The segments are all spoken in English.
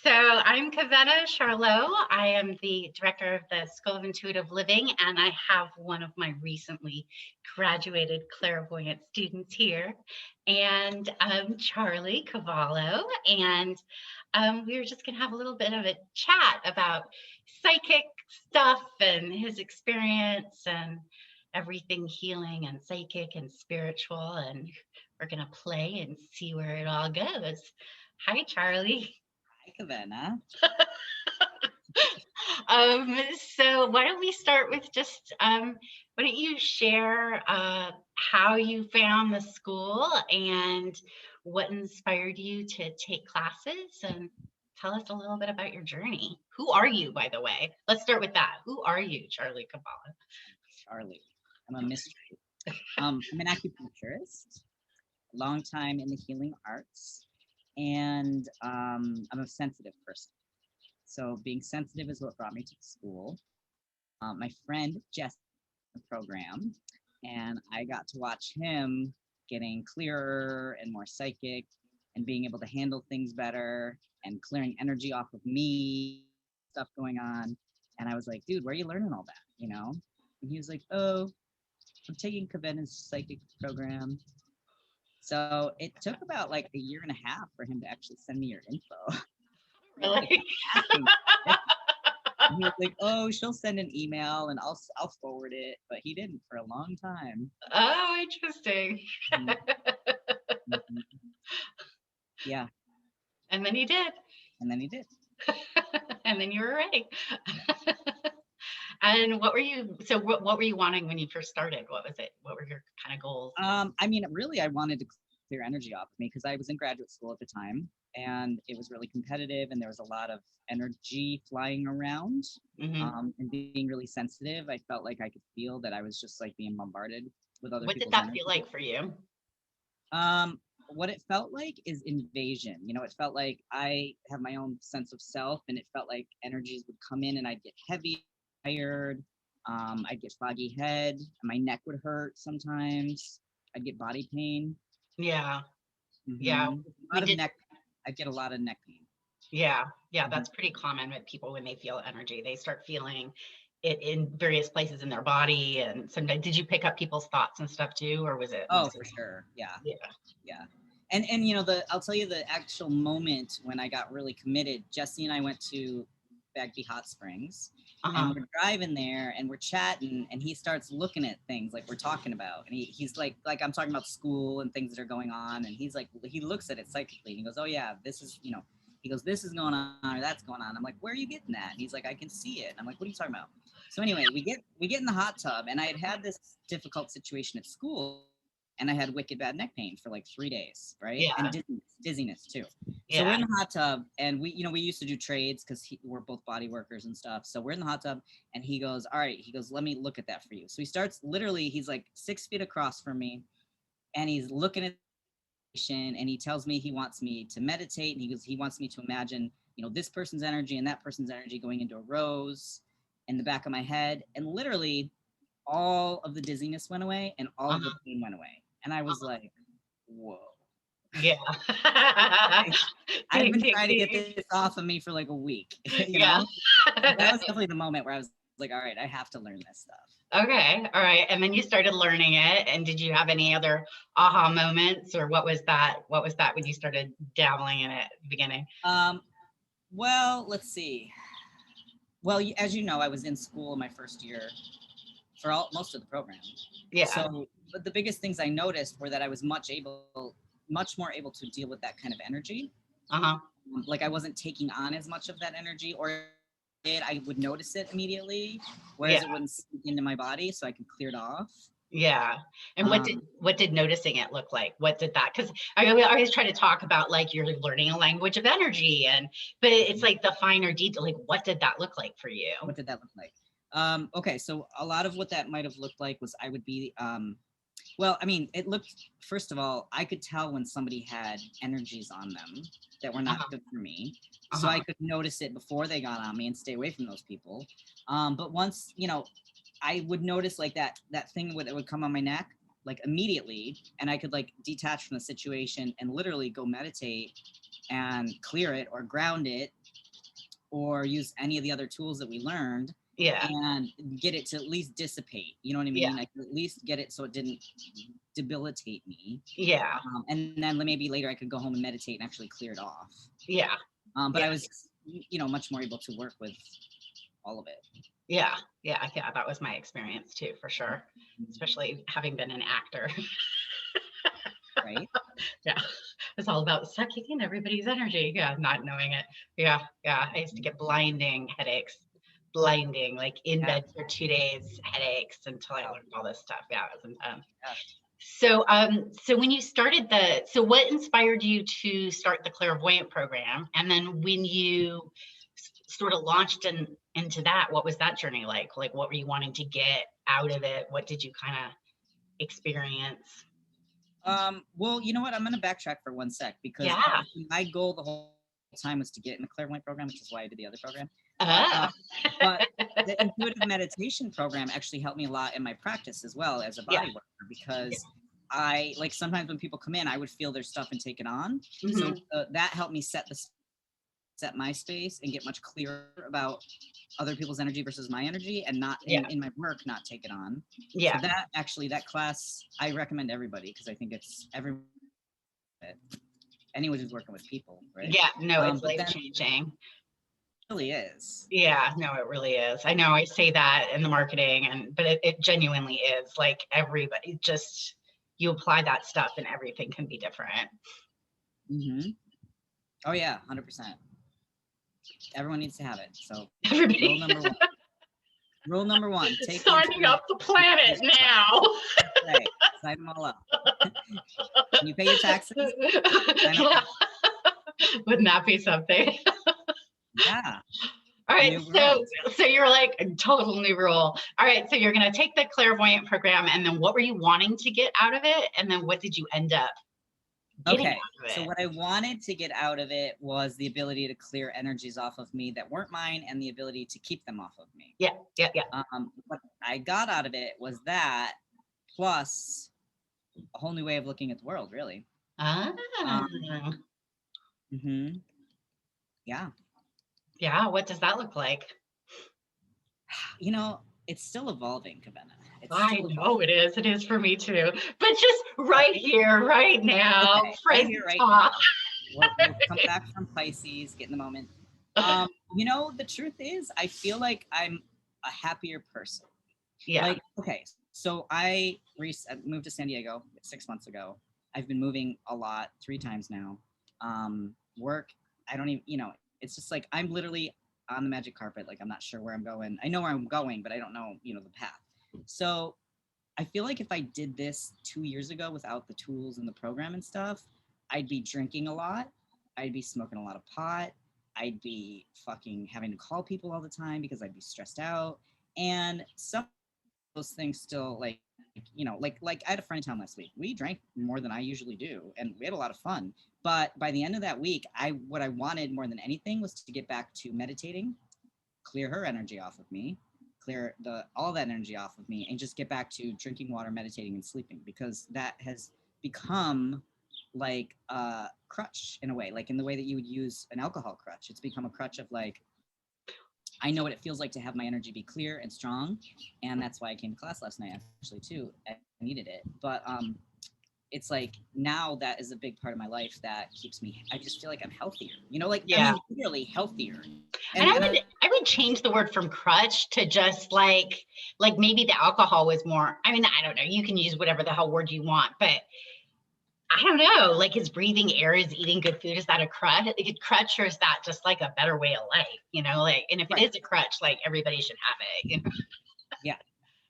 So I'm Kawena Charlot. I am the director of the School of Intuitive Living, and I have one of my recently graduated clairvoyant students here, and Charlie Cavallo. And we were just going to have a little bit of a chat about psychic stuff and his experience and everything healing and psychic and spiritual. And we're going to play and see where it all goes. Hi, Charlie. Hi, Kawena. So why don't we start with just why don't you share how you found the school and what inspired you to take classes and tell us a little bit about your journey. Who are you, by the way? Let's start with that. Who are you, Charlie Kabbalah? Charlie. I'm a mystery. I'm an acupuncturist, long time in the healing arts, and I'm a sensitive person. So being sensitive is what brought me to the school. My friend Jess the program, and I got to watch him getting clearer and more psychic and being able to handle things better and clearing energy off of me, stuff going on. And I was like, dude, where are you learning all that? And he was like, oh, I'm taking Kavena's psychic program. So it took about like a year and a half for him to actually send me your info. Like, Really? asking. He was like, "Oh, she'll send an email and I'll forward it," but he didn't for a long time. Oh, interesting. Mhm, mhm. Yeah, And then you did. and then he did. And then you were ready. Yeah. And what were you wanting when you first started? What was it? What were your kind of goals? I mean, really, I wanted to clear energy off of me because I was in graduate school at the time, and it was really competitive, and there was a lot of energy flying around. Hmm. And being really sensitive, I felt like I could feel that I was just like being bombarded with other What did people's that feel energy. like for you? What it felt like is invasion. It felt like I have my own sense of self, and it felt like energies would come in, and I'd get heavy, tired. I'd get foggy head. My neck would hurt sometimes. I'd get body pain. Yeah, yeah, A we lot of did. neck. I'd get a lot of neck pain. Yeah, yeah, Mhm. that's pretty common with people when they feel energy. They start feeling it in various places in their body. And sometimes, did you pick up people's thoughts and stuff too, or was it Oh, mostly? for sure. Yeah, Yeah. yeah. And I'll tell you the actual moment when I got really committed. Jesse and I went to Bagby Hot Springs, and Uh-huh. we're driving there and we're chatting, and he starts looking at things like we're talking about, and he's like I'm talking about school and things that are going on, and he's like he looks at it psychically and he goes, oh yeah, this is he goes, this is going on or that's going on. I'm like, where are you getting that? And he's like, I can see it. And I'm like, what are you talking about? So anyway, we get in the hot tub, and I had this difficult situation at school, and I had wicked bad neck pain for like 3 days, right? And Yeah. dizziness too. So we're Yeah. in the hot tub, and we used to do trades because we're both body workers and stuff. So we're in the hot tub, and he goes, all right, he goes, let me look at that for you. So he starts literally, he's like 6 feet across from me, and he's looking at and he tells me he wants me to meditate, and he wants me to imagine this person's energy and that person's energy going into a rose in the back of my head, and literally all of the dizziness went away and all of the Uh-huh. pain went away, and I was Uh-huh. like, whoa. Yeah. I've Ding, been ding, trying to get ding. this off of me for like a week. Yeah. That was definitely the moment where I was like, all right, I have to learn this stuff. Okay. All right. And then you started learning it. And did you have any other aha moments, or what was that? What was that when you started dabbling in it at the beginning? um well, let's see. Well, as you know, I was in school in my first year for most of the program. Yeah. So, but the biggest things I noticed were that I was much more able to deal with that kind of energy. Uh-huh. Like I wasn't taking on as much of that energy, or did I would notice it immediately, Yeah. whereas it wouldn't sink into my body, so I could clear it off. Yeah. And Um, what did noticing it look like? What did that? Because I always try to talk about like you're learning a language of energy, and but it's like the finer detail. Like, what did that look like for you? what did that look like? Okay, so a lot of what that might have looked like was I would be well, I mean, it looked, first of all, I could tell when somebody had energies on them that were not Uh-huh. good for me. So I Uh-huh. could notice it before they got on me and stay away from those people. But once, I would notice like that thing that would come on my neck, like immediately, and I could like detach from the situation and literally go meditate and clear it or ground it. or use any of the other tools that we learned Yeah. and get it to at least dissipate. You know what I Yeah. mean? I could at least get it so it didn't debilitate me. Yeah. And then maybe later I could go home and meditate and actually clear it off. Yeah. But Yeah. I was, much more able to work with all of it. Yeah. Yeah. Yeah. That was my experience too, for sure. Mm-hmm. Especially having been an actor. Right? Yeah. It's all about sucking in everybody's energy. Yeah. Not knowing it. Yeah. Yeah. I used to get blinding headaches, blinding, like in Yeah. bed for 2 days, headaches until I learned all this stuff. Yeah. It was intense. Yeah. So when you started so what inspired you to start the Clairvoyant program? And then when you sort of launched into that, what was that journey like? Like, what were you wanting to get out of it? What did you kind of experience? Well, you know what? I'm going to backtrack for one sec because Yeah. my goal the whole time was to get in the Clairvoyant program, which is why I did the other program. Oh. But the intuitive meditation program actually helped me a lot in my practice as well as a body Yeah. worker, because I like sometimes when people come in, I would feel their stuff and take it on. Mhm. So that helped me set my space and get much clearer about other people's energy versus my energy, and not in my work, not take it on. Yeah. So that class I recommend everybody, because I think it's anyone who's working with people, right? Yeah. No, it's But life then changing. it really is. Yeah, no, it really is. I know I say that in the marketing, but it genuinely is. Like, everybody, just you apply that stuff and everything can be different. Mm-hmm. Oh yeah, 100%. Everyone needs to have it. So Everybody rule number one, take signing up the planet now. Right, sign them all up. Can you pay your taxes? Yeah. Wouldn't that be something? Yeah. All right, so you're like a total new rule. All right, so you're going to take the Clairvoyant program, and then what were you wanting to get out of it? And then what did you end up getting out of it? So what I wanted to get out of it was the ability to clear energies off of me that weren't mine, and the ability to keep them off of me. Yeah. What I got out of it was that, plus a whole new way of looking at the world, really. Mm-hmm. Yeah. Yeah, what does that look like? It's still evolving, Kawena. I know it is. It is for me too. But just right here, right now, right here, right now. We'll come back from Pisces, get in the moment. The truth is, I feel like I'm a happier person. Yeah. Like, okay, so I moved to San Diego 6 months ago. I've been moving a lot, 3 times now. Work, I don't even, it's just like I'm literally on the magic carpet. Like, I'm not sure where I'm going. I know where I'm going, but I don't know, the path. So I feel like if I did this 2 years ago without the tools and the program and stuff, I'd be drinking a lot. I'd be smoking a lot of pot. I'd be fucking having to call people all the time because I'd be stressed out. And some of those things still, like I had a friend in town last week. We drank more than I usually do, and we had a lot of fun. But by the end of that week, what I wanted more than anything was to get back to meditating, clear her energy off of me, clear all that energy off of me, and just get back to drinking water, meditating, and sleeping, because that has become like a crutch in a way, like in the way that you would use an alcohol crutch. It's become a crutch of like, I know what it feels like to have my energy be clear and strong, and that's why I came to class last night actually too. I needed it, but it's like now that is a big part of my life that keeps me. I just feel like I'm healthier. I mean, literally healthier. And I would change the word from crutch to just like maybe the alcohol was more. I mean, I don't know. You can use whatever the hell word you want, but I don't know. Like, is breathing air, is eating good food, is that a crutch, or is that just like a better way of life? And if it is a crutch, like, everybody should have it. Yeah.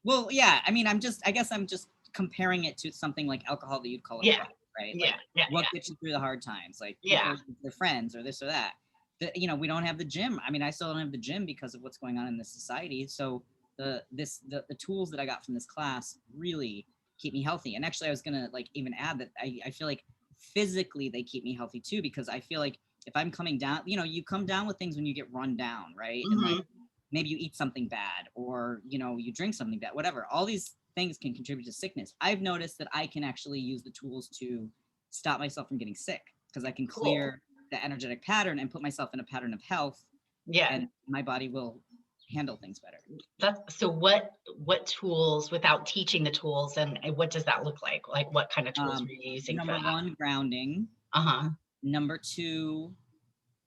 Well, yeah. I mean, I guess I'm just comparing it to something like alcohol that you'd call a crutch, right? What gets you through the hard times? Like, people, their friends, or this or that. We don't have the gym. I mean, I still don't have the gym because of what's going on in this society. So the tools that I got from this class really keep me healthy. And actually, I was gonna even add that I feel like physically they keep me healthy too, because I feel like if I'm coming down, you come down with things when you get run down, right? Mm-hmm. And maybe you eat something bad, or you drink something bad, whatever. All these things can contribute to sickness. I've noticed that I can actually use the tools to stop myself from getting sick, because I can clear the energetic pattern and put myself in a pattern of health Yeah. and my body will handle things better. That's so what tools, without teaching the tools, and what does that look like? Like what kind of tools are you using for Number that? one, grounding. Uh-huh. Number two,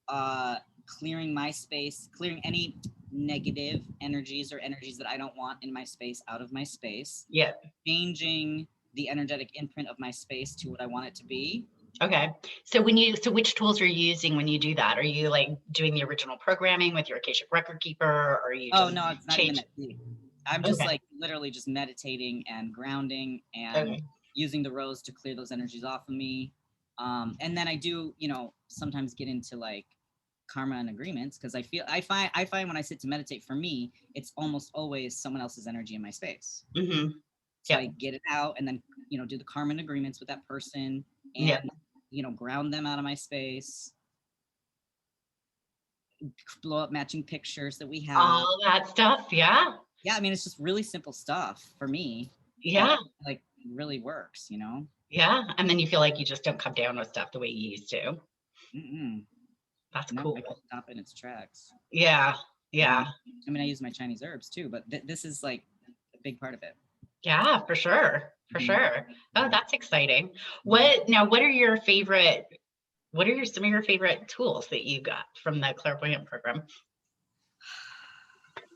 uh, clearing my space, clearing any negative energies or energies that I don't want in my space out of my space, Yeah. changing the energetic imprint of my space to what I want it to be. Okay. So which tools are you using when you do that? Are you like doing the original programming with your Akashic record keeper, or are you Oh just no, it's not even change? that deep. I'm just Okay. like literally just meditating and grounding and Okay. using the rose to clear those energies off of me. And then I do, sometimes get into like karma and agreements because I find when I sit to meditate, for me, it's almost always someone else's energy in my space. Mm-hmm. So I Yep. get it out and then, do the karma and agreements with that person Yep. and, ground them out of my space, blow up matching pictures that we have. All that stuff. Yeah. Yeah, I mean, it's just really simple stuff for me, Yeah. but like really works. Yeah. And then you feel like you just don't come down with stuff the way you used to. Mm-mm. That's No, cool. I can stop in its tracks. Yeah. Yeah. I mean, I use my Chinese herbs too, but this is like a big part of it. Yeah, for sure. For Mhm. sure. Oh, that's exciting. Mhm. What are your favorite, some of your favorite tools that you got from the clairvoyant program?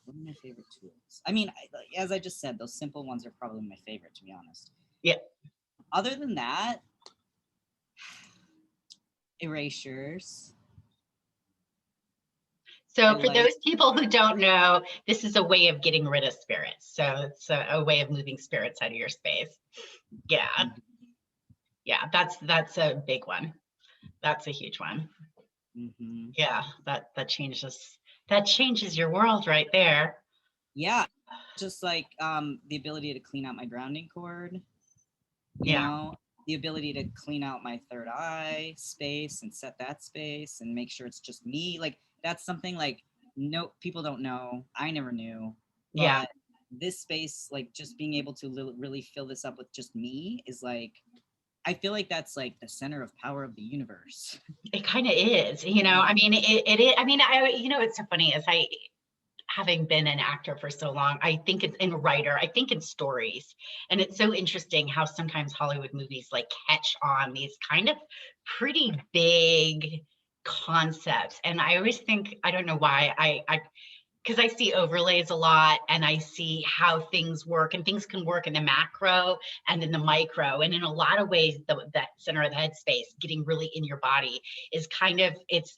What are my favorite tools? I mean, as I just said, those simple ones are probably my favorite, to be honest. Yeah. Other than that, erasures. I So for like. those people who don't know, this is a way of getting rid of spirits. So it's a way of moving spirits out of your space. Yeah. Yeah. That's a big one. That's a huge one. Mm-hmm. Yeah. That changes your world right there. Yeah, just like the ability to clean out my grounding cord. you Yeah. know the ability to clean out my third eye space and set that space and make sure it's just me, like that's something like no people don't know, I never knew, Yeah. but this space, like just being able to really fill this up with just me is like, I feel like that's like the center of power of the universe. It kind of is, I mean, it is. I mean, it's so funny as having been an actor for so long, I think it's in a writer, I think in stories. And it's so interesting how sometimes Hollywood movies like catch on these kind of pretty big concepts. And I always think, I don't know why, I because I see overlays a lot and I see how things work, and things can work in the macro and in the micro. And in a lot of ways, that center of the headspace, getting really in your body, is kind of, it's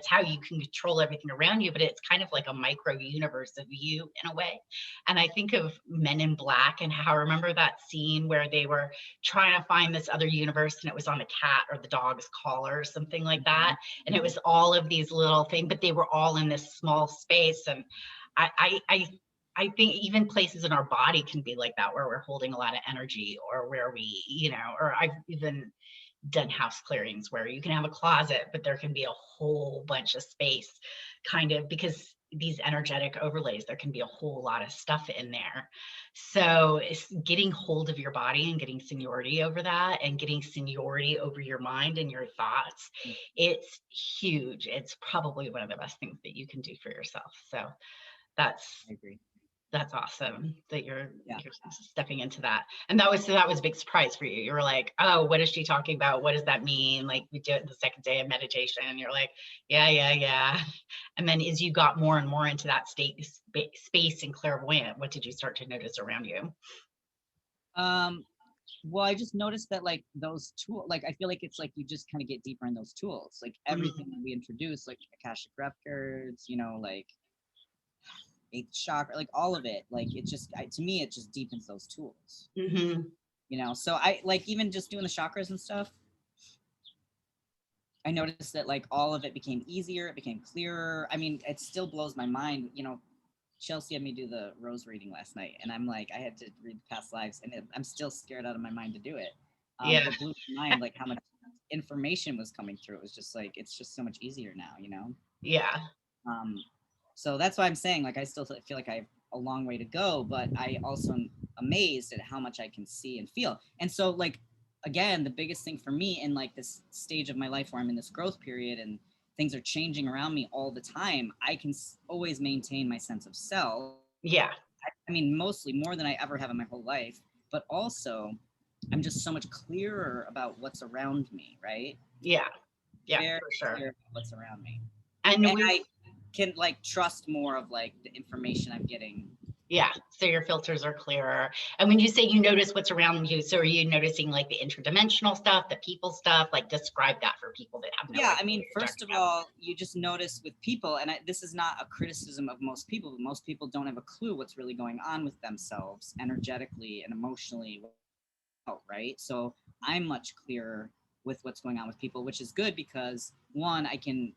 how you can control everything around you, but it's kind of like a micro universe of you in a way. And I think of Men in Black and how, remember that scene where they were trying to find this other universe and it was on the cat or the dog's collar or something like that. And it was all of these little things, but they were all in this small space. And I think even places in our body can be like that, where we're holding a lot of energy, or where we, or I've even done house clearings where you can have a closet, but there can be a whole bunch of space, kind of, because these energetic overlays, there can be a whole lot of stuff in there. So it's getting hold of your body and getting seniority over that, and getting seniority over your mind and your thoughts. It's huge. It's probably one of the best things that you can do for yourself. So that's I agree. that's awesome that Yeah. you're stepping into that. And that was a big surprise for you. You were like, oh, what is she talking about? What does that mean? Like, we do it the second day of meditation, and you're like, yeah, yeah, yeah. And then as you got more and more into that space and clairvoyant, what did you start to notice around you? um well, I just noticed that like those tools, like I feel like it's like you just kind of get deeper in those tools, like everything that we introduce, like Akashic records, like eighth chakra, like all of it, like it just to me it just deepens those tools. Mm-hmm. So I like, even just doing the chakras and stuff, I noticed that like all of it became easier, it became clearer. I mean, it still blows my mind. Chelsea had me do the rose reading last night, and I'm like, I had to read past lives, and I'm still scared out of my mind to do it. Yeah. But blew my mind like how much information was coming through. It was just like, it's just so much easier now. Yeah. Um, so that's why I'm saying, like, I still feel like I have a long way to go, but I also am amazed at how much I can see and feel. And so, like, again, the biggest thing for me in like this stage of my life where I'm in this growth period and things are changing around me all the time, I can always maintain my sense of self. Yeah. I mean, mostly more than I ever have in my whole life, but also I'm just so much clearer about what's around me, right? Yeah. Yeah, Very for sure. clear about what's around me. And And with, I can like trust more of like the information I'm getting. yeah, so your filters are clearer. And when you say you notice what's around you, so are you noticing like the interdimensional stuff, the people stuff? Like describe that for people that have no Yeah, idea I mean, what you're first talking of about. all, you just notice with people, and this is not a criticism of most people, but most people don't have a clue what's really going on with themselves energetically and emotionally, right? So I'm much clearer with what's going on with people, which is good because one, I can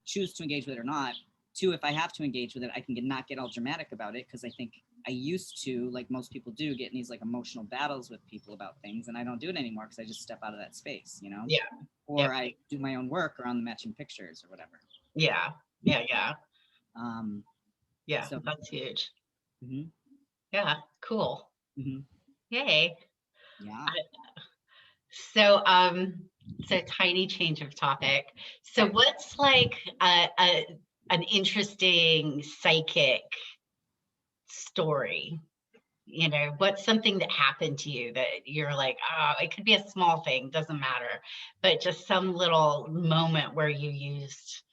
choose to engage with it or not. Two, if I have to engage with it, I can not get all dramatic about it because I think I used to, like most people do, get in these like emotional battles with people about things, and I don't do it anymore because I just step out of that space, you know? Yeah. Or I do my own work around the matching pictures or whatever. Yeah. Yeah. Yeah. Um, Yeah. so, That's huge. mhm, Yeah. Cool. mhm, Yay. yeah. So, so tiny change of topic. So Okay. what's like an interesting psychic story? You know, what's something that happened to you that you're like, oh, it could be a small thing, doesn't matter, but just some little moment where you used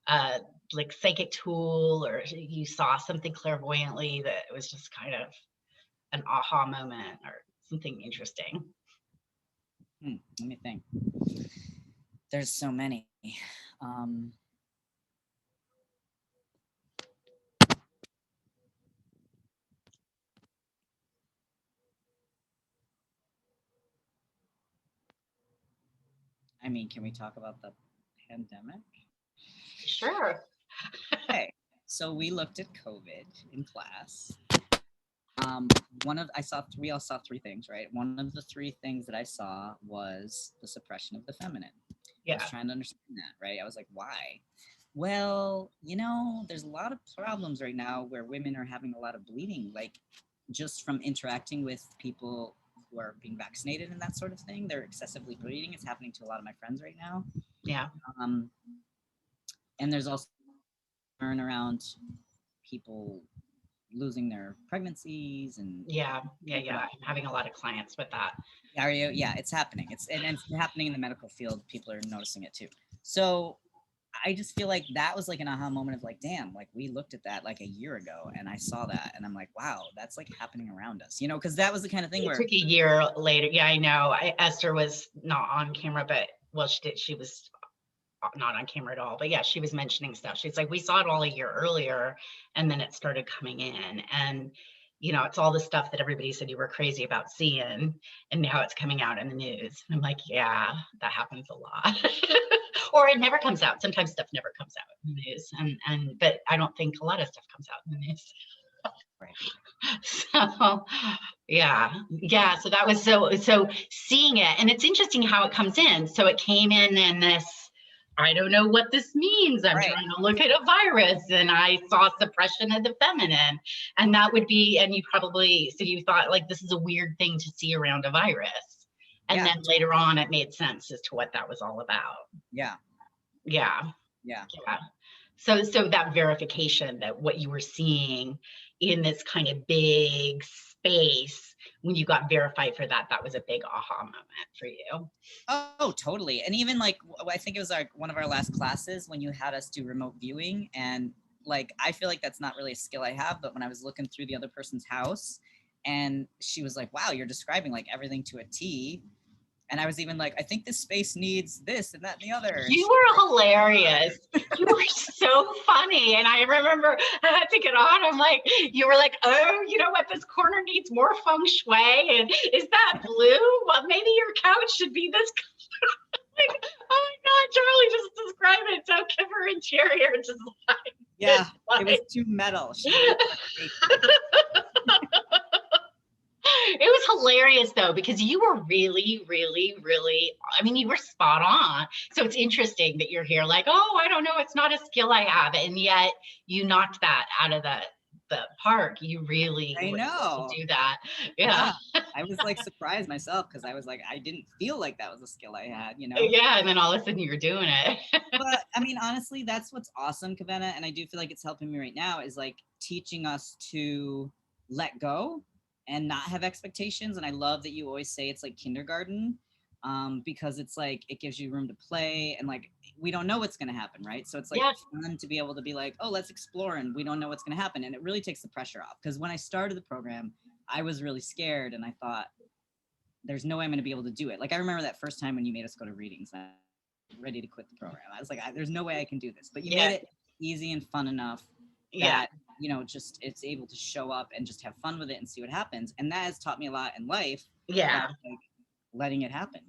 uh like psychic tool or you saw something clairvoyantly that was just kind of an aha moment or something interesting. Let me think. There's so many. Um, I mean, can we talk about the pandemic? Sure. Okay. So we looked at COVID in class. Um, we all saw three things, right? One of the three things that I saw was the suppression of the feminine. I was Yeah. trying to understand that, right? I was like, why? Well, there's a lot of problems right now where women are having a lot of bleeding, like just from interacting with people who are being vaccinated and that sort of thing. They're excessively bleeding. It's happening to a lot of my friends right now. Yeah. Um, and there's also concern around people losing their pregnancies and Yeah. Yeah. Yeah. I'm having a lot of clients with that. yeah, it's happening. And it's happening in the medical field. People are noticing it too. So I just feel like that was like an aha moment of like, damn, like we looked at that like a year ago and I saw that and I'm like, wow, that's like happening around us, because that was the kind of thing It where took a year later. Yeah, I know. Esther was not on camera, but well, she was not on camera at all. But yeah, she was mentioning stuff. She's like, we saw it all a year earlier, and then it started coming in. And it's all the stuff that everybody said you were crazy about seeing, and now it's coming out in the news. And I'm like, yeah, that happens a lot. Or it never comes out. Sometimes stuff never comes out in the news. But I don't think a lot of stuff comes out in the news. right. So yeah, so that was so seeing it, and it's interesting how it comes in. So it came in this, I don't know what this means, I'm Right. trying to look at a virus, and I saw suppression of the feminine, and that would be, and you probably, so you thought like this is a weird thing to see around a virus, and Yeah. then later on it made sense as to what that was all about. Yeah. Yeah. Yeah. So that verification that what you were seeing in this kind of big space, when you got verified for that, that was a big aha moment for you. Oh, totally. And even like, I think it was one of our last classes when you had us do remote viewing. And like, I feel like that's not really a skill I have, but when I was looking through the other person's house and she was like, wow, you're describing like everything to a T. And I was even like, I think this space needs this and that and the other. You were hilarious. You were so funny. And I remember I had to get on. I'm like, you were like, oh, you know what? This corner needs more feng shui. And is that blue? Well, maybe your couch should be this color. Like, oh my God, Charlie just described it. So Kipper and Jerry are just like, yeah, it was too metal. It was hilarious though, because you were really, really, really, I mean, you were spot on. So it's interesting that you're here like, oh, I don't know, it's not a skill I have. And yet you knocked that out of the the park, you really I were able know. to do that. Yeah. Yeah. I was like surprised myself because I was like, I didn't feel like that was a skill I had, you know? Yeah. And then all of a sudden you're doing it. But I mean, honestly, that's what's awesome, Kavena, and I do feel like it's helping me right now is like teaching us to let go and not have expectations. And I love that you always say it's like kindergarten, because it's like it gives you room to play and like we don't know what's going to happen, right? So it's like Yeah. fun to be able to be like, oh, let's explore, and we don't know what's going to happen, and it really takes the pressure off. Because when I started the program, I was really scared, and I thought, there's no way I'm going to be able to do it. Like I remember that first time when you made us go to readings, and I was ready to quit the program. I was like, there's no way I can do this. But you Yeah. made it easy and fun enough Yeah. that just it's able to show up and just have fun with it and see what happens. And that has taught me a lot in life Yeah. about like letting it happen.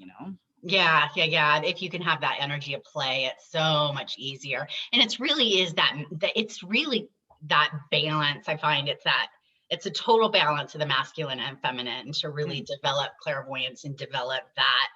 Yeah, yeah, yeah. If you can have that energy of play, it's so much easier. And it's really is that it's really that balance. I find it's a total balance of the masculine and feminine to really Mm. develop clairvoyance and develop that,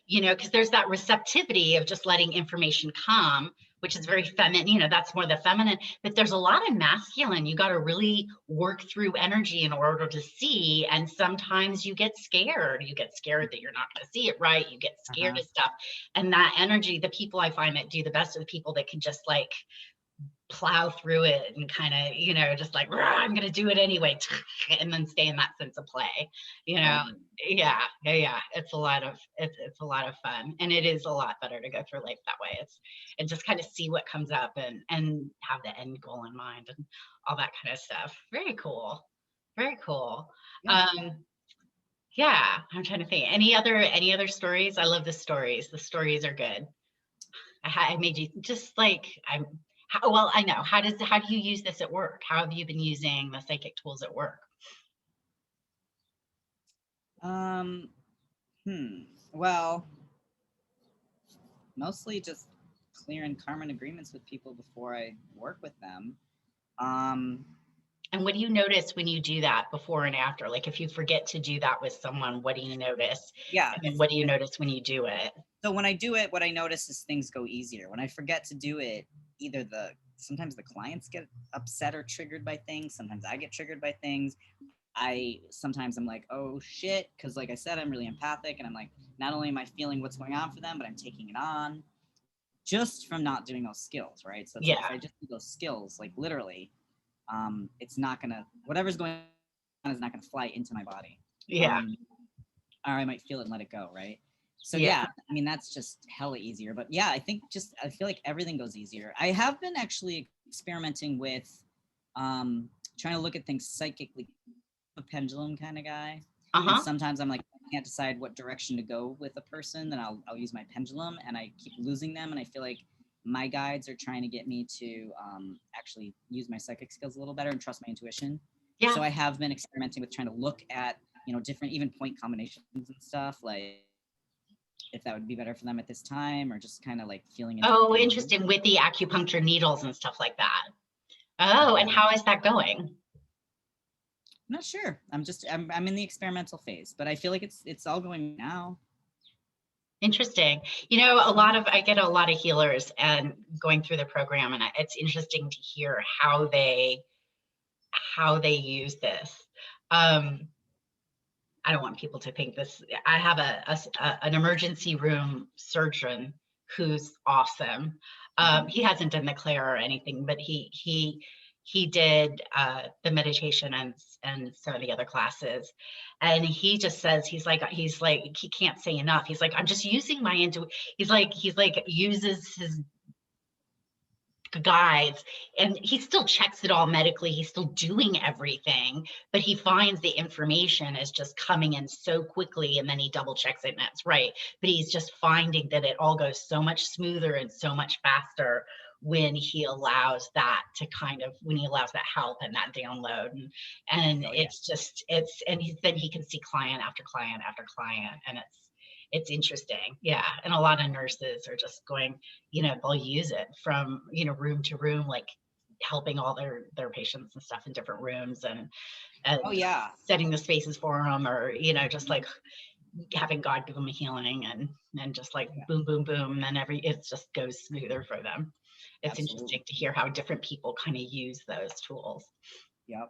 because there's that receptivity of just letting information come, which is very feminine, that's more the feminine, but there's a lot of masculine. You got to really work through energy in order to see. And sometimes you get scared. You get scared that you're not going to see it right. You get scared Uh-huh. of stuff. And that energy, the people I find that do the best are the people that can just like plow through it and kind of, just like, I'm going to do it anyway. And then stay in that sense of play, you know? Totally. Yeah. Yeah. Yeah. It's a lot of fun, and it is a lot better to go through life that way. And just kind of see what comes up and have the end goal in mind and all that kind of stuff. Very cool. Very cool. Yeah. Um, yeah. I'm trying to think any other stories. I love the stories. The stories are good. I made you just like well, I know. How do you use this at work? How have you been using the psychic tools at work? Um, well, mostly just clearing karma and agreements with people before I work with them. Um, And what do you notice when you do that before and after? Like if you forget to do that with someone, what do you notice? yeah. And then what do you notice when you do it? So when I do it, what I notice is things go easier. When I forget to do it, either sometimes the clients get upset or triggered by things. Sometimes I get triggered by things. Sometimes I'm like, oh shit, because like I said, I'm really empathic, and I'm like, not only am I feeling what's going on for them, but I'm taking it on just from not doing those skills, right? So it's like if Yeah. I just do those skills, like literally, it's not gonna whatever's going on is not gonna fly into my body. Yeah. Um, or I might feel it and let it go, right? So Yeah. yeah, I mean that's just hella easier. But yeah, I feel like everything goes easier. I have been actually experimenting with trying to look at things psychically, a pendulum kind of guy. And Uh-huh. sometimes I'm like, I can't decide what direction to go with a person, then I'll use my pendulum, and I keep losing them, and I feel like my guides are trying to get me to actually use my psychic skills a little better and trust my intuition. Yeah. So I have been experimenting with trying to look at different even point combinations and stuff, like if that would be better for them at this time, or just kind of like feeling into what Oh, they need. interesting. With the acupuncture needles and stuff like that. Oh, and Mhm. how is that going? I'm not sure. I'm in the experimental phase, but I feel like it's all going now. Interesting. I get a lot of healers and going through the program, and it's interesting to hear how they use this. Um, I don't want people to think this. I have an emergency room surgeon who's awesome. Mhm. He hasn't done the Claire or anything, but he did the meditation and some of the other classes, and he just says he's like he can't say enough. He's like, I'm just using my intuition. He's like uses his guides, and he still checks it all medically, he's still doing everything, but he finds the information is just coming in so quickly, and then he double checks it and that's right, but he's just finding that it all goes so much smoother and so much faster when he allows that help and that download, and Oh yeah. it's just then he can see client after client after client, and it's interesting. Yeah. And a lot of nurses are just going, they'll use it from, room to room, like helping all their patients and stuff in different rooms, and Oh yeah. setting the spaces for them, or, just like having God give them a healing, and just like Yeah. boom, boom, boom. And it just goes smoother for them. It's Absolutely. interesting to hear how different people kind of use those tools. Yep.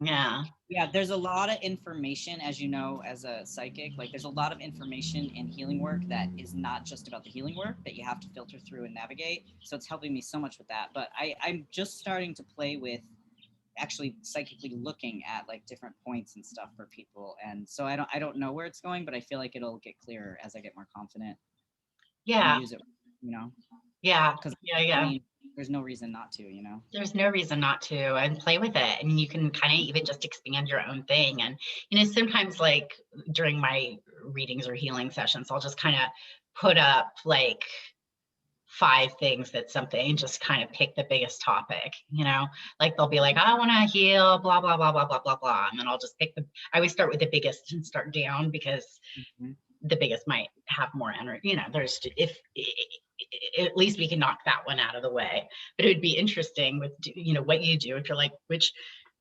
Yeah. Yeah, there's a lot of information, as you know, as a psychic, like there's a lot of information in healing work that is not just about the healing work that you have to filter through and navigate. So it's helping me so much with that. But I'm just starting to play with actually psychically looking at like different points and stuff for people. And so I don't know where it's going, but I feel like it'll get clearer as I get more confident and Yeah. use it, you know, Yeah. because Yeah. I Yeah. mean, there's no reason not to, you know. There's no reason not to, and play with it. And you can kind of even just expand your own thing. And, sometimes like during my readings or healing sessions, I'll just kind of put up like 5 things that something, just kind of pick the biggest topic, like they'll be like, I want to heal, blah, blah, blah, blah, blah, blah, blah. And then I'll just I always start with the biggest and start down because Mhm. the biggest might have more energy. If at least we can knock that one out of the way. But it would be interesting with, what you do if you're like, which,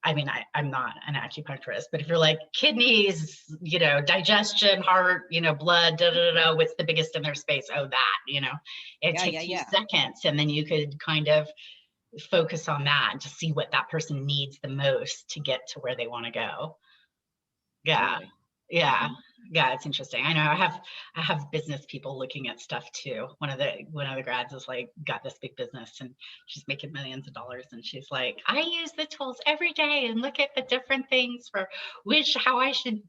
I mean, I'm not an acupuncturist, but if you're like kidneys, digestion, heart, blood, da, da, da, da, what's the biggest in their space? Oh, that, it Yeah, yeah, takes you yeah. seconds. And then you could kind of focus on that and to see what that person needs the most to get to where they want to go. Yeah. Totally. Yeah. Mhm. Yeah, it's interesting. I know I have business people looking at stuff too. One of the grads is like got this big business and she's making millions of dollars and she's like, I use the tools every day and look at the different things for how I should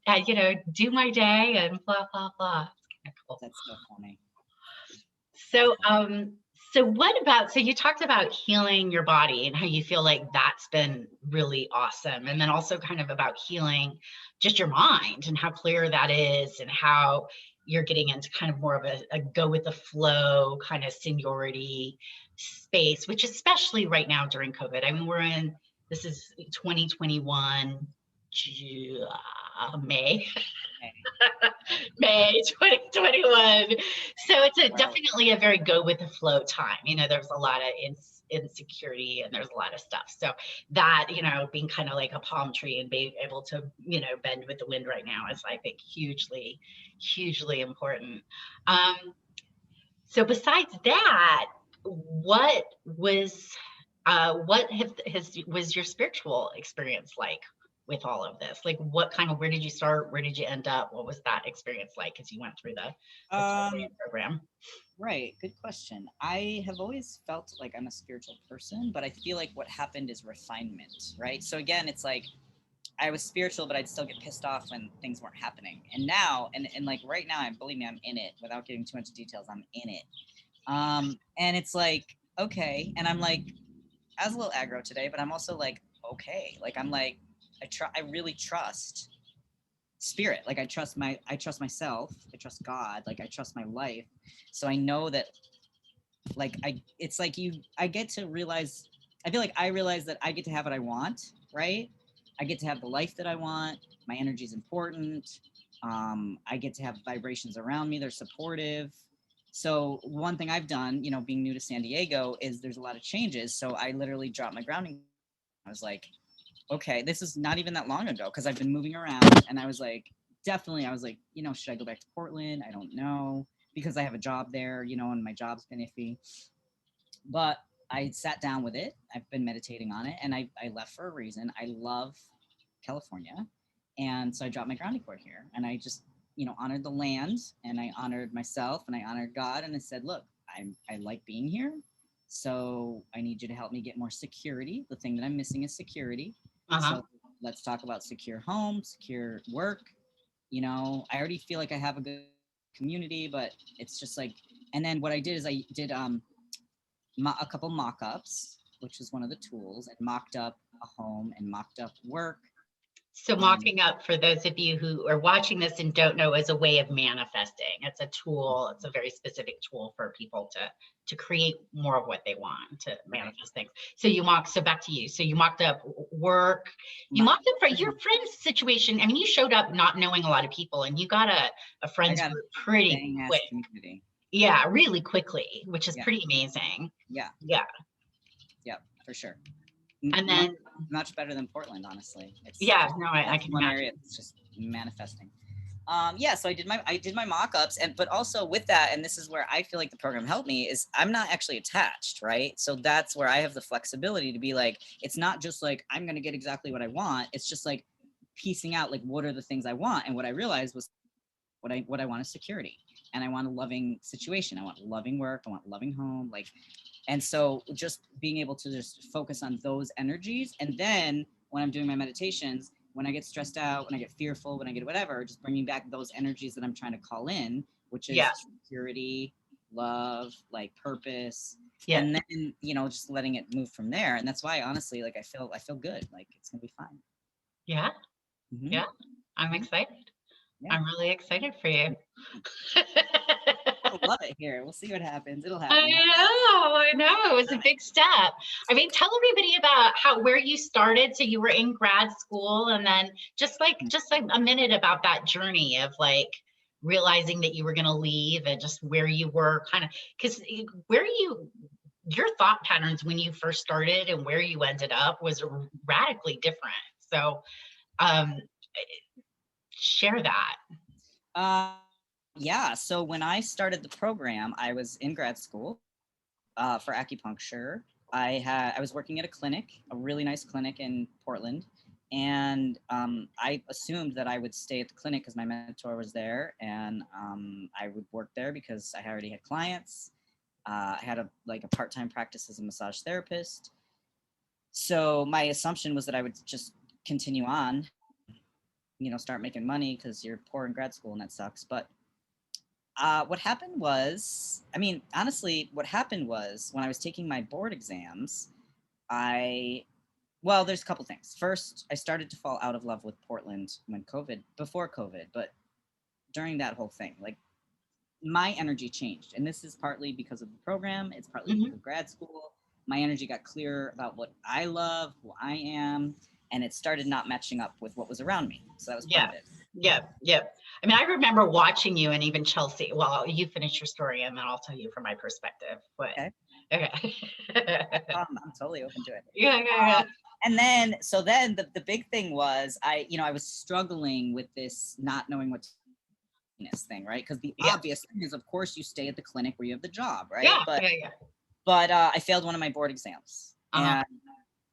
do my day and blah blah blah. It's kind of cool. That's so funny. So, so you talked about healing your body and how you feel like that's been really awesome. And then also kind of about healing just your mind and how clear that is and how you're getting into kind of more of a go with the flow kind of seniority space, which especially right now during COVID. I mean, this is 2021, May. Okay. May 2021. So it's Wow. definitely a very go with the flow time. There's a lot of insecurity and there's a lot of stuff. So that, being kind of like a palm tree and being able to, bend with the wind right now is, I think, hugely, hugely important. Um, so besides that, what was your spiritual experience like with all of this? Like where did you start? Where did you end up? What was that experience like as you went through the Um, Clairvoyant program? right. Good question. I have always felt like I'm a spiritual person, but I feel like what happened is refinement, right? So again, it's like I was spiritual, but I'd still get pissed off when things weren't happening. And now, and like right now, I believe me, I'm in it. Without giving too much details, I'm in it. And it's like, okay, and I'm like, I was a little aggro today, but I'm also like, okay, like I'm like, I really trust spirit. Like I trust myself, I trust God, like I trust my life. So I know that, like it's like I get to realize. I feel like I realize that I get to have what I want, right? I get to have the life that I want. My energy is important. I get to have vibrations around me. They're supportive. So one thing I've done, being new to San Diego, is there's a lot of changes. So I literally dropped my grounding. I was like, okay, this is not even that long ago because I've been moving around, and I was like, definitely, I was like, should I go back to Portland? I don't know because I have a job there, and my job's been iffy. But I sat down with it. I've been meditating on it, and I left for a reason. I love California, and so I dropped my grounding cord here, and I just honored the land, and I honored myself, and I honored God, and I said, look, I like being here, so I need you to help me get more security. The thing that I'm missing is security. Uh-huh. So let's talk about secure home, secure work. I already feel like I have a good community, but it's just like, and then what I did is I did a couple mock-ups, which was one of the tools, and mocked up a home and mocked up work. So mocking up, for those of you who are watching this and don't know, is a way of manifesting. It's a tool. It's a very specific tool for people to create more of what they want, to manifest things. So back to you. So you mocked up work. You mocked up for your friend's situation. I mean, you showed up not knowing a lot of people, and you got a friends group pretty quick. Community. Yeah, really quickly, which is Yeah. pretty amazing. Yeah. Yeah. Yeah, for sure. And then much better than Portland, honestly. It's yeah, no, I can one imagine. area that's just manifesting. Yeah, so I did my mock-ups, and but also with that, and this is where I feel like the program helped me, is I'm not actually attached, right? So that's where I have the flexibility to be like, it's not just like I'm gonna get exactly what I want. It's just like piecing out like what are the things I want. And what I realized was what I want is security. And I want a loving situation. I want loving work. I want loving home. Like, and so just being able to just focus on those energies. And then when I'm doing my meditations, when I get stressed out, when I get fearful, when I get whatever, just bringing back those energies that I'm trying to call in, which Yeah. is security, love, like purpose. Yeah. And then, just letting it move from there. And that's why honestly, like I feel good. Like it's gonna be fine. Yeah. Mm-hmm. Yeah. I'm Mm-hmm. excited. Yeah. I'm really excited for you. I love it here. We'll see what happens. It'll I happen. know, I know. It was a big step. I mean, tell everybody about where you started. So you were in grad school, and then just like a minute about that journey of like realizing that you were going to leave, and just where you were kind of, because your thought patterns when you first started and where you ended up was radically different. So um share that. Uh, yeah. So when I started the program, I was in grad school for acupuncture. I was working at a clinic, a really nice clinic in Portland, and I assumed that I would stay at the clinic because my mentor was there, and I would work there because I already had clients. I had a part-time practice as a massage therapist. So my assumption was that I would just continue on, start making money because you're poor in grad school and that sucks. But what happened was, I mean, honestly, what happened was when I was taking my board exams, well, there's a couple things. First, I started to fall out of love with Portland before COVID, but during that whole thing, like my energy changed. And this is partly because of the program, it's partly because Hmm. of grad school. My energy got clearer about what I love, who I am, and it started not matching up with what was around me. So that was part Yeah. of it. Yeah. Yeah. I mean, I remember watching you, and even Chelsea. Well, you finish your story and then I'll tell you from my perspective. But Okay. okay. I'm totally open to it. Yeah, yeah, yeah. And then, so then the big thing was I was struggling with this not knowing what to do this thing, right? Because the Yeah. obvious thing is, of course, you stay at the clinic where you have the job, right? Yeah. But Yeah. Yeah. I failed one of my board exams, Uh-huh. and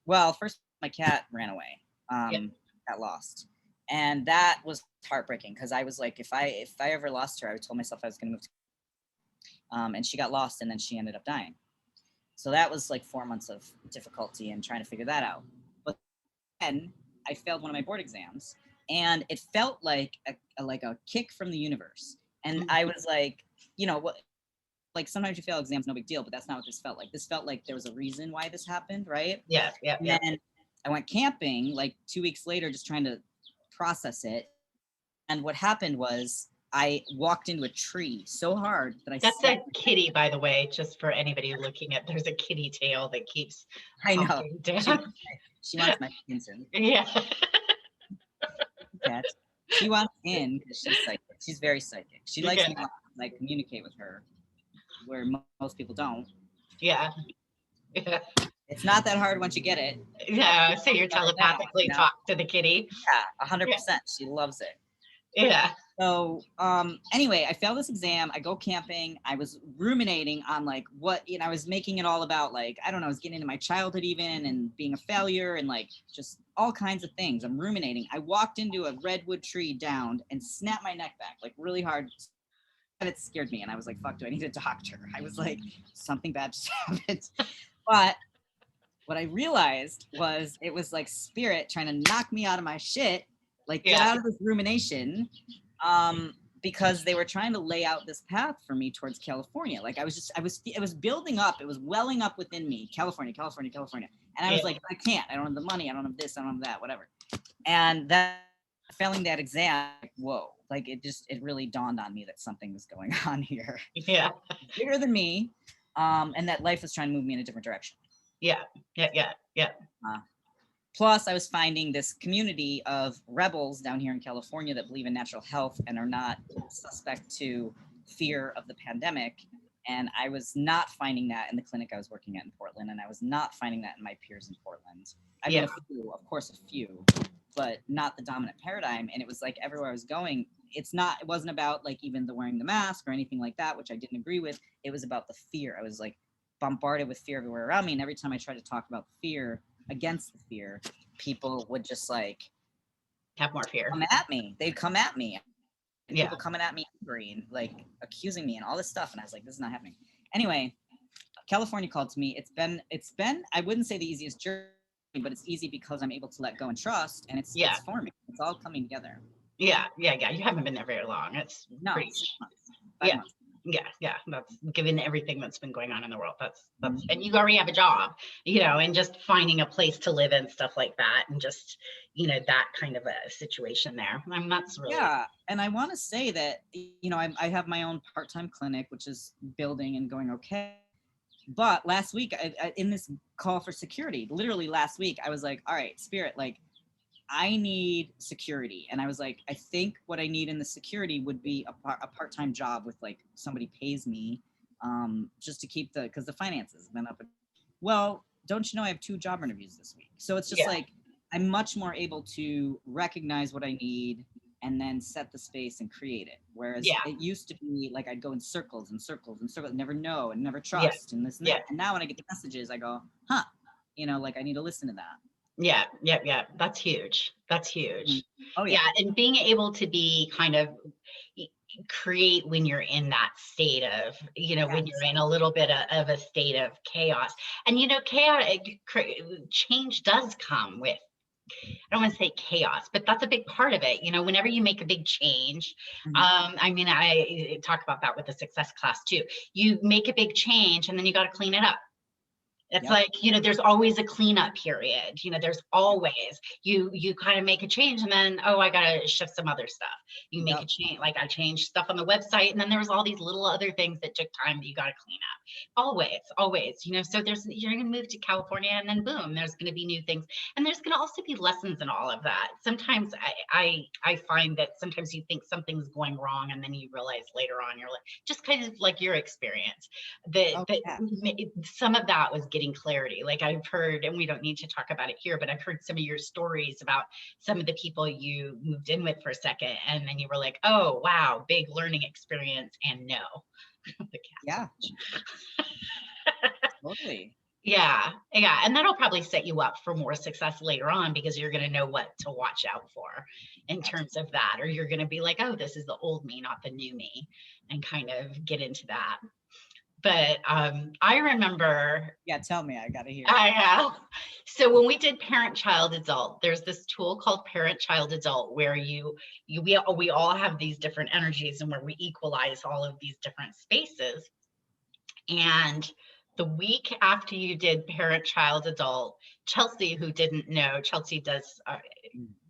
well, first my cat ran away, Yeah. got lost, and that was heartbreaking because I was like, if I ever lost her, I told myself I was going to move to, and she got lost, and then she ended up dying. So that was like 4 months of difficulty and trying to figure that out. But then I failed one of my board exams, and it felt like a kick from the universe. And Mm. I was like, what? Like sometimes you fail exams, no big deal, but that's not what this felt like. This felt like there was a reason why this happened, right? Yeah. Yeah. And Yeah. then I went camping like 2 weeks later, just trying to process it. And what happened was I walked into a tree so hard that I That's snapped. a kitty, by the way, just for anybody looking at. There's a kitty tail that keeps I know hopping she down. wants she wants my attention. Yeah. Cat. She wants in because she's psychic. She's very psychic. She likes Yeah. me a lot. Like communicate with her, where most people don't. Yeah. Yeah. It's not that hard once you get it. Yeah. So you're Right now, telepathically talk to the kitty. Yeah, Yeah. 100%. She loves it. Yeah. So anyway, I failed this exam. I go camping. I was ruminating on like what, I was making it all about like, I don't know, I was getting into my childhood even and being a failure and like just all kinds of things. I'm ruminating. I walked into a redwood tree downed and snapped my neck back like really hard. And it scared me. And I was like, fuck, do I need a doctor? I was like, something bad just happened. But what I realized was it was like spirit trying to knock me out of my shit, like get Yeah. out of this rumination, because they were trying to lay out this path for me towards California. Like it was building up, it was welling up within me, California, California, California. And I was like, I can't, I don't have the money, I don't have this, I don't have that, whatever. And that failing that exam, like, whoa, like it really dawned on me that something was going on here, Yeah. bigger than me, and that life was trying to move me in a different direction. Yeah. Yeah. Yeah. Yeah. Plus, I was finding this community of rebels down here in California that believe in natural health and are not suspect to fear of the pandemic. And I was not finding that in the clinic I was working at in Portland, and I was not finding that in my peers in Portland. I mean, Yeah. a few, of course, a few, but not the dominant paradigm. And it was like everywhere I was going, it wasn't about like even the wearing the mask or anything like that, which I didn't agree with. It was about the fear. I was like bombarded with fear everywhere around me. And every time I tried to talk about the fear, against the fear, people would just like Have more fear. come at me. They'd come at me. Yeah. People coming at me angry and like accusing me and all this stuff. And I was like, this is not happening. Anyway, California called to me. It's been, I wouldn't say the easiest journey, but it's easy because I'm able to let go and trust, and it's forming. It's all coming together. Yeah. You haven't been there very long. It's pretty. 6 months, 5 months. Yeah. That's given everything that's been going on in the world. That's and you already have a job, and just finding a place to live and stuff like that, and just that kind of a situation there. That's really And I want to say that I have my own part-time clinic, which is building and going okay. But last week, I in this call for security, literally last week, I was like, all right, Spirit, like, I need security. And I was like, I think what I need in the security would be a part-time job with like somebody pays me just to keep because the finances have been up. Well, don't you know I have 2 job interviews this week? So it's just like, I'm much more able to recognize what I need and then set the space and create it. Whereas it used to be like I'd go in circles and circles and circles, never know and never trust and this and that. And now when I get the messages, I go, huh, like I need to listen to that. Yeah. That's huge. Oh yeah. And being able to be kind of create when you're in that state of, when you're in a little bit of a state of chaos. And change does come with, I don't want to say chaos, but that's a big part of it. Whenever you make a big change, I talk about that with the success class too. You make a big change and then you got to clean it up. It's like, there's always a cleanup period. There's always, you kind of make a change and then, I got to shift some other stuff. You make a change, like I changed stuff on the website and then there was all these little other things that took time that you got to clean up. Always, so you're going to move to California and then boom, there's going to be new things. And there's going to also be lessons in all of that. Sometimes I find that sometimes you think something's going wrong and then you realize later on, you're like, just kind of like your experience that some of that was getting clarity. Like I've heard, and we don't need to talk about it here, but I've heard some of your stories about some of the people you moved in with for a second, and then you were like, oh, wow, big learning experience, and no. Totally. Yeah. And that'll probably set you up for more success later on because you're going to know what to watch out for in terms of that. Or you're going to be like, oh, this is the old me, not the new me, and kind of get into that. But I remember. Yeah, tell me. I gotta hear. I know. So when we did parent, child, adult, there's this tool called parent, child, adult, where we all have these different energies and where we equalize all of these different spaces. And the week after you did parent, child, adult, Chelsea, who didn't know, Chelsea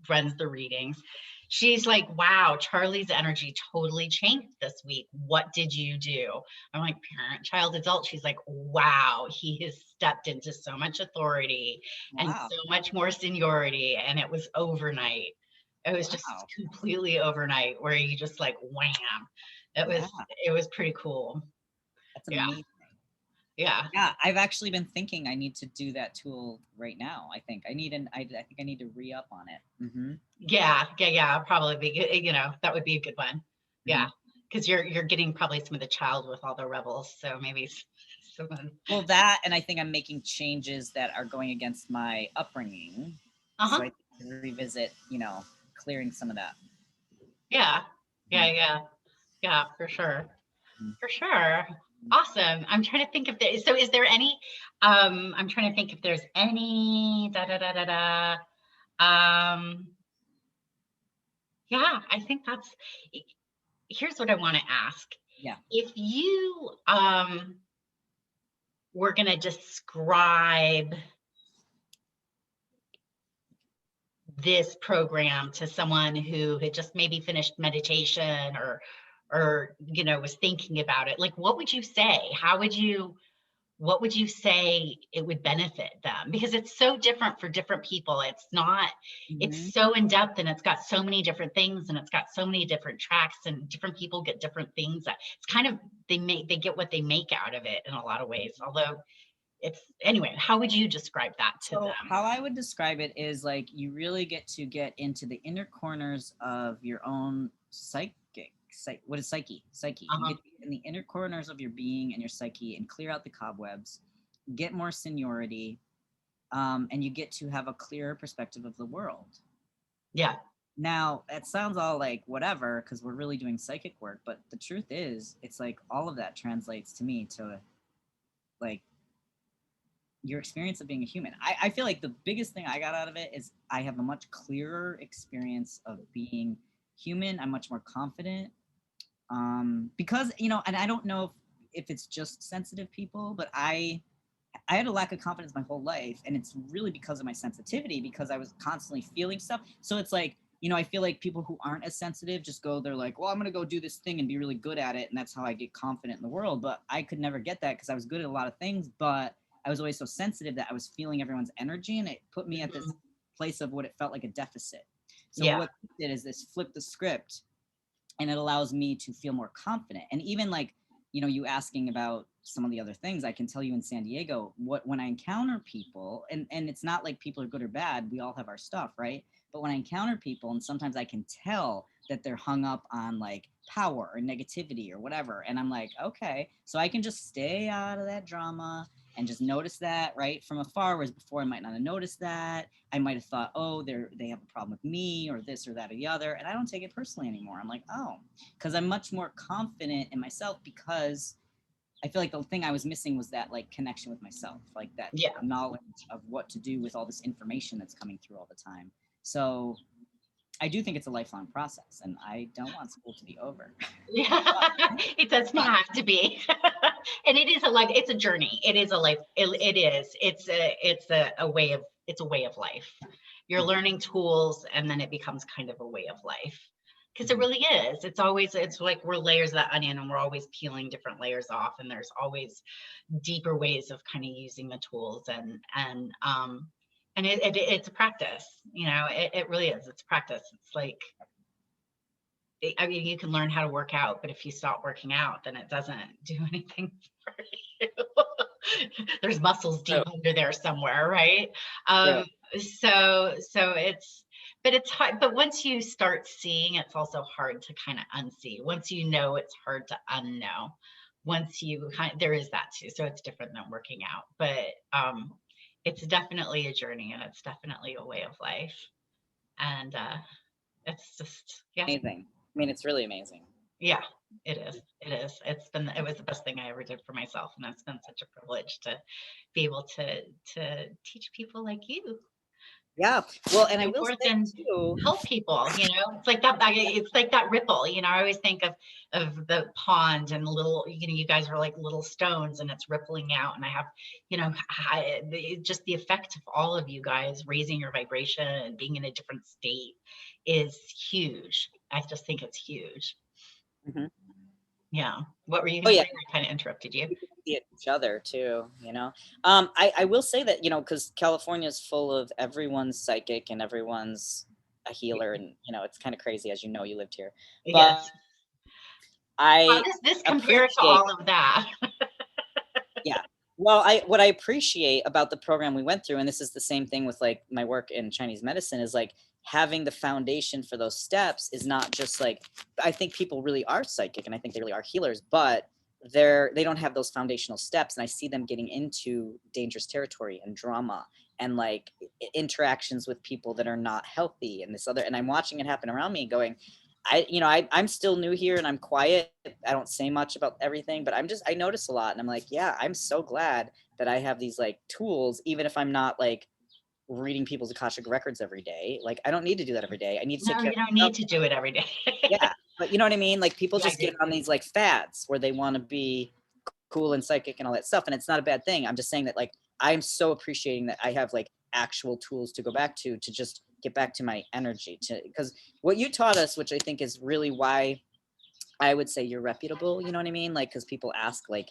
runs the readings. She's like, wow, Charlie's energy totally changed this week. What did you do? I'm like, parent, child, adult. She's like, wow, he has stepped into so much authority and so much more seniority. And it was overnight. It was just completely overnight where you just like, wham. It was pretty cool. That's amazing. Yeah. I've actually been thinking I need to do that tool right now. I think I need to re-up on it. Mm-hmm. Yeah. Probably be good. That would be a good one. Mm-hmm. Yeah. Because you're getting probably some of the child with all the rebels. So maybe someone. Well, that, and I think I'm making changes that are going against my upbringing. So I can revisit, clearing some of that. Yeah, for sure. For sure. Awesome. I'm trying to think if there, so is there any, I'm trying to think if there's any, yeah, I think here's what I want to ask. Yeah. If you, were going to describe this program to someone who had just maybe finished meditation or was thinking about it, like, what would you say? What would you say it would benefit them? Because it's so different for different people. It's not, it's so in depth and it's got so many different things and it's got so many different tracks and different people get different things. It's kind of, they get what they make out of it in a lot of ways. Although anyway, how would you describe that to them? How I would describe it is like, you really get into the inner corners of your own what is psyche? Psyche. You get in the inner corners of your being and your psyche and clear out the cobwebs, get more seniority, and you get to have a clearer perspective of the world. Yeah. Now, it sounds all like whatever, because we're really doing psychic work, but the truth is, it's like all of that translates to me to like your experience of being a human. I feel like the biggest thing I got out of it is I have a much clearer experience of being human. I'm much more confident. Because, you know, and I don't know if it's just sensitive people, but I had a lack of confidence my whole life, and it's really because of my sensitivity, because I was constantly feeling stuff. So it's like, you know, I feel like people who aren't as sensitive just go, they're like, well, I'm going to go do this thing and be really good at it. And that's how I get confident in the world. But I could never get that because I was good at a lot of things, but I was always so sensitive that I was feeling everyone's energy. And it put me at this place of what it felt like a deficit. So what it did is this flip the script, and it allows me to feel more confident. And even like, you know, you asking about some of the other things, I can tell you in San Diego, when I encounter people, and it's not like people are good or bad, we all have our stuff, right? But when I encounter people, and sometimes I can tell that they're hung up on like power or negativity or whatever, and I'm like, okay, so I can just stay out of that drama and just notice that right from afar, whereas before I might not have noticed that. I might have thought, oh, they have a problem with me or this or that or the other, and I don't take it personally anymore. I'm like, oh, because I'm much more confident in myself, because I feel like the thing I was missing was that like connection with myself, like that knowledge of what to do with all this information that's coming through all the time. So I do think it's a lifelong process, and I don't want school to be over. Yeah, it doesn't have to be. And it is a life, it's a journey. It is a life. It is. It's a way of, it's a way of life. You're learning tools, and then it becomes kind of a way of life. Because it really is. It's always, it's like we're layers of that onion, and we're always peeling different layers off, and there's always deeper ways of kind of using the tools, and it's a practice, you know, it really is. It's practice. It's like, I mean, you can learn how to work out, but if you stop working out, then it doesn't do anything for you. There's muscles deep under there somewhere, right? So it's, but it's hard. But once you start seeing, it's also hard to kind of unsee. Once you know, it's hard to unknow. Once you kind of, there is that too. So it's different than working out, but it's definitely a journey, and it's definitely a way of life. And it's just, amazing. I mean, it's really amazing. Yeah, it is. It is. It was the best thing I ever did for myself. And it's been such a privilege to be able to teach people like you. Yeah. Well, and I will Forth say and too, help people, you know, it's like that, it's like that ripple, you know, I always think of the pond and little, you know, you guys are like little stones, and it's rippling out. And I have, you know, just the effect of all of you guys raising your vibration and being in a different state is huge. I just think it's huge. Yeah. What were you going to say? I kind of interrupted you. We can see it each other too, you know. I will say that, you know, because California is full of everyone's psychic and everyone's a healer, and you know, it's kind of crazy, as you know, you lived here. But Yes. How I does this compare to all of that? Yeah. Well, what I appreciate about the program we went through, and this is the same thing with like my work in Chinese medicine, is like having the foundation for those steps is not just like, I think people really are psychic, and I think they really are healers, but they don't have those foundational steps, and I see them getting into dangerous territory and drama and like interactions with people that are not healthy, and this other, and I'm watching it happen around me going, I'm still new here, and I'm quiet. I don't say much about everything, but I notice a lot, and I'm like, yeah, I'm so glad that I have these like tools, even if I'm not like reading people's Akashic records every day. Like, I don't need to do that every day. I need to take care You don't of need to do it every day. Yeah, but you know what I mean? Like, people just get on these like fads where they want to be cool and psychic and all that stuff, and it's not a bad thing. I'm just saying that like I'm so appreciating that I have like actual tools to go back to just get back to my energy, to because what you taught us, which I think is really why I would say you're reputable, you know what I mean? Like, because people ask like,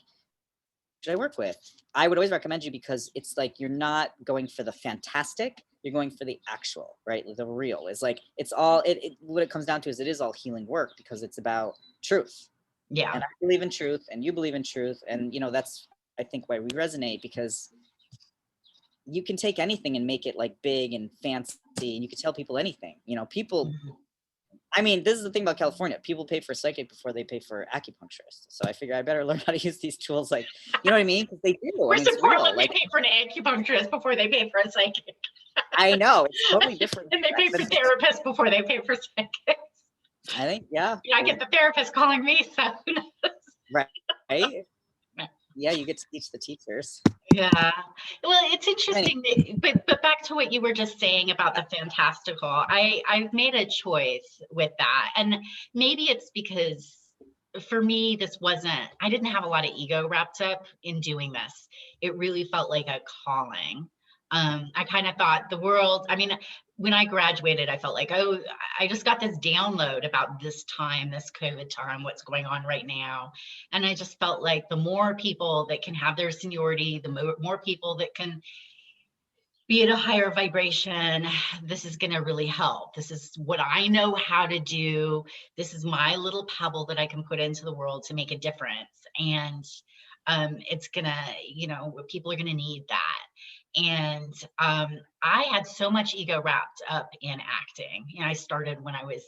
should I work with? I would always recommend you, because it's like you're not going for the fantastic, you're going for the actual, right? The real is like, it's all what it comes down to is it is all healing work, because it's about truth. Yeah. And I believe in truth, and you believe in truth, and you know, that's I think why we resonate, because you can take anything and make it like big and fancy, and you can tell people anything, you know. People I mean, this is the thing about California. People pay for psychic before they pay for acupuncturist. So I figure I better learn how to use these tools. Like, you know what I mean? Because they do. I Where's mean, in it's real. Portland, they Like, pay for an acupuncturist before they pay for a psychic. I know it's totally different. And they pay for therapists before they pay for psychics. I think, yeah. Yeah, I get the therapist calling me, so who knows? Right. Yeah, you get to teach the teachers. Yeah. Well, it's interesting, but back to what you were just saying about the fantastical. I've made a choice with that. And maybe it's because for me, I didn't have a lot of ego wrapped up in doing this. It really felt like a calling. I kind of thought the world, I mean, when I graduated, I felt like, oh, I just got this download about this time, this COVID time, what's going on right now. And I just felt like the more people that can have their seniority, the more people that can be at a higher vibration, this is going to really help. This is what I know how to do. This is my little pebble that I can put into the world to make a difference. And it's going to, people are going to need that. And I had so much ego wrapped up in acting. I started when I was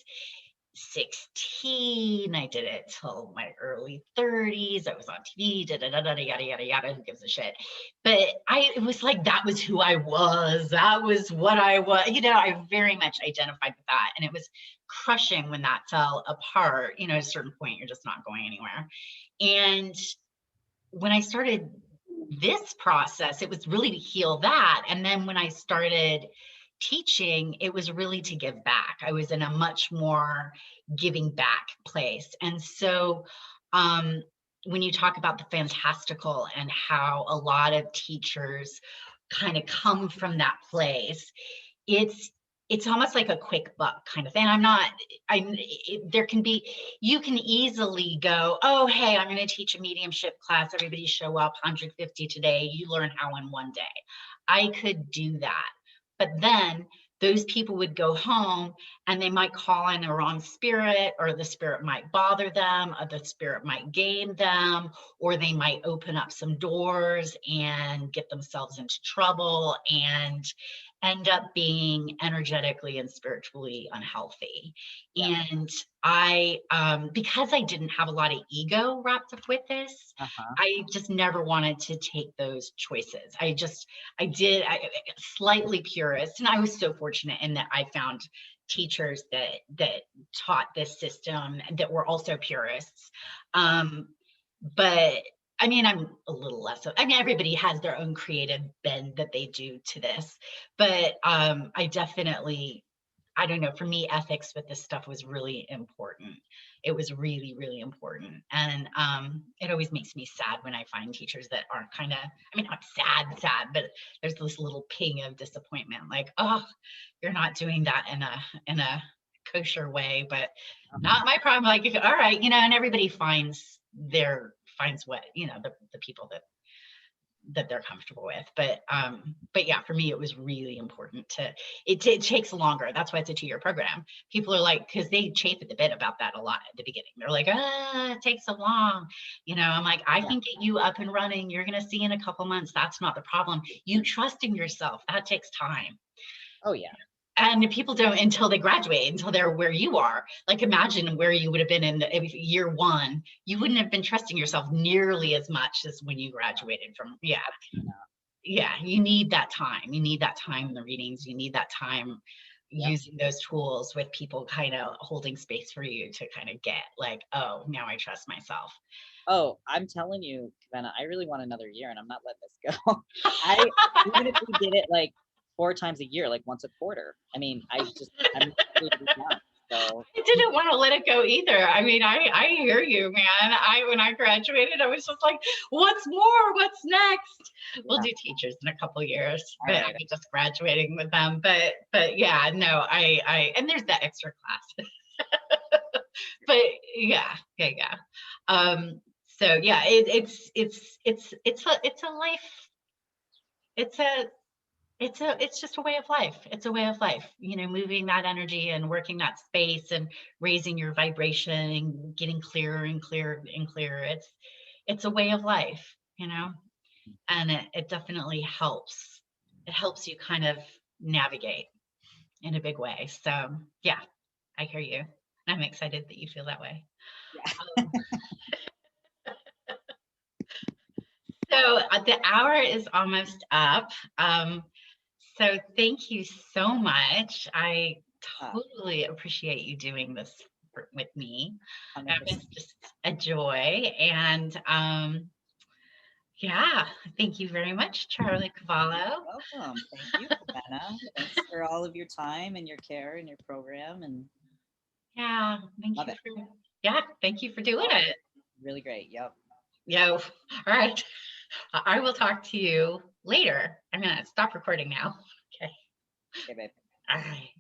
16. I did it till my early 30s. I was on TV, yada, yada, yada. Who gives a shit? But it was like, that was who I was. That was what I was. I very much identified with that. And it was crushing when that fell apart. At a certain point, you're just not going anywhere. And when I started this process, it was really to heal that. And then when I started teaching, it was really to give back. I was in a much more giving back place. And so when you talk about the fantastical and how a lot of teachers kind of come from that place, it's almost like a quick buck kind of thing. You can easily go, oh, hey, I'm going to teach a mediumship class. Everybody show up, 150 today. You learn how in one day. I could do that. But then those people would go home and they might call in a wrong spirit, or the spirit might bother them, or the spirit might game them, or they might open up some doors and get themselves into trouble and end up being energetically and spiritually unhealthy. Yeah. And I, because I didn't have a lot of ego wrapped up with this, I just never wanted to take those choices. I slightly purist, and I was so fortunate in that I found teachers that taught this system that were also purists. But I mean, I'm a little less. Everybody has their own creative bend that they do to this, but I definitely, I don't know, for me, ethics with this stuff was really important. It was really, really important. And it always makes me sad when I find teachers that aren't I'm sad, but there's this little ping of disappointment, like, oh, you're not doing that in a kosher way, but not my problem. Like, all right, and everybody finds what, the people that they're comfortable with. But yeah, for me, it was really important it takes longer. That's why it's a 2-year program. People are like, because they chafe at the bit about that a lot at the beginning. They're like, it takes so long. I'm like, I can get you up and running. You're going to see in a couple months. That's not the problem. You trust in yourself. That takes time. Oh, yeah. And people don't until they graduate, until they're where you are. Like, imagine where you would have been in year 1. You wouldn't have been trusting yourself nearly as much as when you graduated from. Yeah. You need that time. You need that time in the readings. You need that time using those tools with people kind of holding space for you to kind of get like, oh, now I trust myself. Oh, I'm telling you, Kawena, I really want another year, and I'm not letting this go. Even if we did it like 4 times a year, like once a quarter. I'm really down. So I didn't want to let it go either. I hear you, man. When I graduated, I was just like, what's more? What's next? Yeah. We'll do teachers in a couple of years, but right. I'm just graduating with them. But yeah, no, and there's that extra class. But yeah. So yeah, it's a life. It's just a way of life. It's a way of life, moving that energy and working that space and raising your vibration and getting clearer and clearer and clearer. It's a way of life, and it definitely helps. It helps you kind of navigate in a big way. So yeah, I hear you. I'm excited that you feel that way. Yeah. Um, so the hour is almost up. So thank you so much. I Ah, totally appreciate you doing this with me. It's 100%. just a joy. And yeah, thank you very much, Charlie Cavallo. Welcome. Thank you, Kawena. Thanks for all of your time and your care and your program, and Yeah, love it. thank you for doing it. Really great. Yep. Yo, all right. I will talk to you later. I'm gonna stop recording now. Okay. Okay, babe. All right.